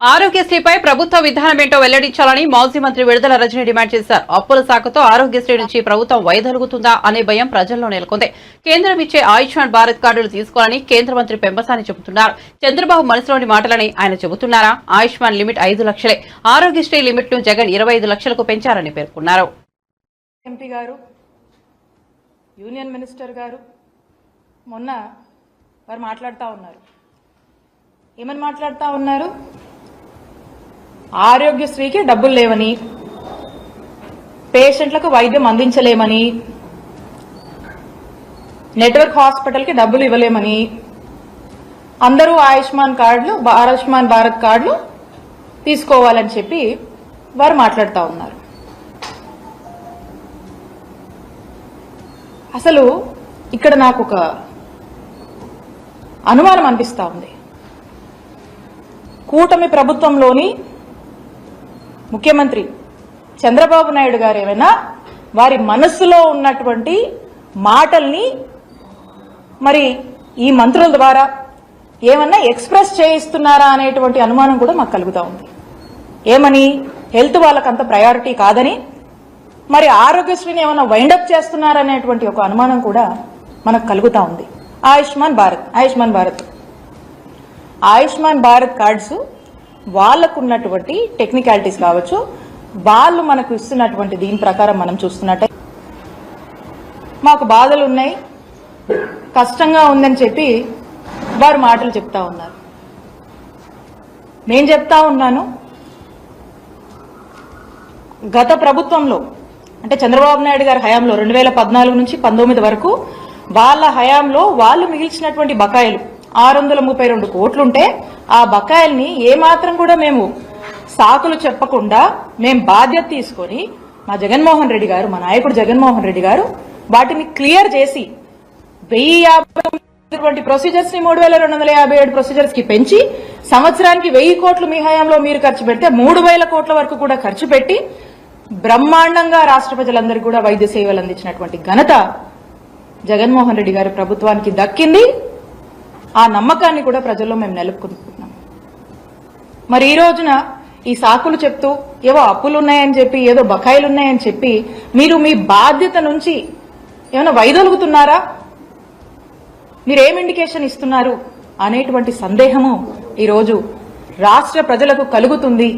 ఆరోగ్యశ్రీపై ప్రభుత్వ విధానమేంటో వెల్లడించాలని మాజీ మంత్రి విడుదల రజని డిమాండ్ చేశారు. అప్పుల శాఖతో ఆరోగ్యశ్రీ నుంచి ప్రభుత్వం వైదొలుగుతుందా అనే భయం ప్రజల్లో నెలకొంది. కేంద్రం ఇచ్చే ఆయుష్మాన్ భారత్ కార్డులు తీసుకోవాలని కేంద్ర మంత్రి పెంబసాని చెబుతున్నారు. చంద్రబాబు మనసులోని మాటలని ఆయన చెబుతున్నారా? ఆయుష్మాన్ లిమిట్ 5 లక్షలే. ఆరోగ్యశ్రీ లిమిట్ ను జగన్ 25 లక్షలకు పెంచారని పేర్కొన్నారు. ఎంపీ గారు, యూనియన్ మినిస్టర్ గారు మొన్న వారు మాట్లాడుతూ ఉన్నారు. ఏమని మాట్లాడుతూ ఉన్నారు? ఆరోగ్యశ్రీకి డబ్బులు లేవని, పేషెంట్లకు వైద్యం అందించలేమని, నెట్వర్క్ హాస్పిటల్కి డబ్బులు ఇవ్వలేమని, అందరూ ఆయుష్మాన్ భారత్ కార్డులు తీసుకోవాలని చెప్పి వారు మాట్లాడుతూ ఉన్నారు. అసలు ఇక్కడ నాకు ఒక అనుమానం అనిపిస్తా ఉంది. కూటమి ప్రభుత్వంలోని ముఖ్యమంత్రి చంద్రబాబు నాయుడు గారు ఏమైనా వారి మనస్సులో ఉన్నటువంటి మాటల్ని మరి ఈ మంత్రుల ద్వారా ఏమన్నా ఎక్స్ప్రెస్ చేయిస్తున్నారా అనేటువంటి అనుమానం కూడా మాకు కలుగుతా ఉంది. ఏమని? హెల్త్ వాళ్ళకంత ప్రయారిటీ కాదని, మరి ఆరోగ్యశ్రీని ఏమైనా వైండప్ చేస్తున్నారనేటువంటి ఒక అనుమానం కూడా మనకు కలుగుతా ఉంది. ఆయుష్మాన్ భారత్ కార్డ్స్ వాళ్ళకున్నటువంటి టెక్నికాలిటీస్ కావచ్చు, వాళ్ళు మనకు ఇస్తున్నటువంటి దీని ప్రకారం మనం చూస్తున్నట్టే మాకు బాధలు ఉన్నాయి, కష్టంగా ఉందని చెప్పి వారు మాటలు చెప్తా ఉన్నారు. నేను చెప్తా ఉన్నాను, గత ప్రభుత్వంలో అంటే చంద్రబాబు నాయుడు గారి హయాంలో 2014 నుంచి 19 వరకు వాళ్ళ హయాంలో వాళ్ళు మిగిల్చినటువంటి బకాయిలు 632 కోట్లుంటే ఆ బకాయిల్ని ఏమాత్రం కూడా మేము సాకులు చెప్పకుండా మేము బాధ్యత తీసుకొని మా జగన్మోహన్ రెడ్డి గారు, మా నాయకుడు జగన్మోహన్ రెడ్డి గారు వాటిని క్లియర్ చేసి 1050 ప్రొసీజర్స్ ని 3257 ప్రొసీజర్స్ కి పెంచి సంవత్సరానికి 1000 కోట్లు మీ హయాంలో మీరు ఖర్చు పెడితే 3000 కోట్ల వరకు కూడా ఖర్చు పెట్టి బ్రహ్మాండంగా రాష్ట్ర ప్రజలందరికీ కూడా వైద్య సేవలు అందించినటువంటి ఘనత జగన్మోహన్ రెడ్డి గారి ప్రభుత్వానికి దక్కింది. ఆ నమ్మకాన్ని కూడా ప్రజల్లో మేము నెలకొల్పుతున్నాం. మరి ఈ రోజున ఈ సాకులు చెప్తూ ఏవో అప్పులున్నాయని చెప్పి, ఏదో బకాయిలున్నాయని చెప్పి మీరు మీ బాధ్యత నుంచి ఏమైనా వైదొలుగుతున్నారా? మీరేం ఇండికేషన్ ఇస్తున్నారు అనేటువంటి సందేహము ఈరోజు రాష్ట్ర ప్రజలకు కలుగుతుంది.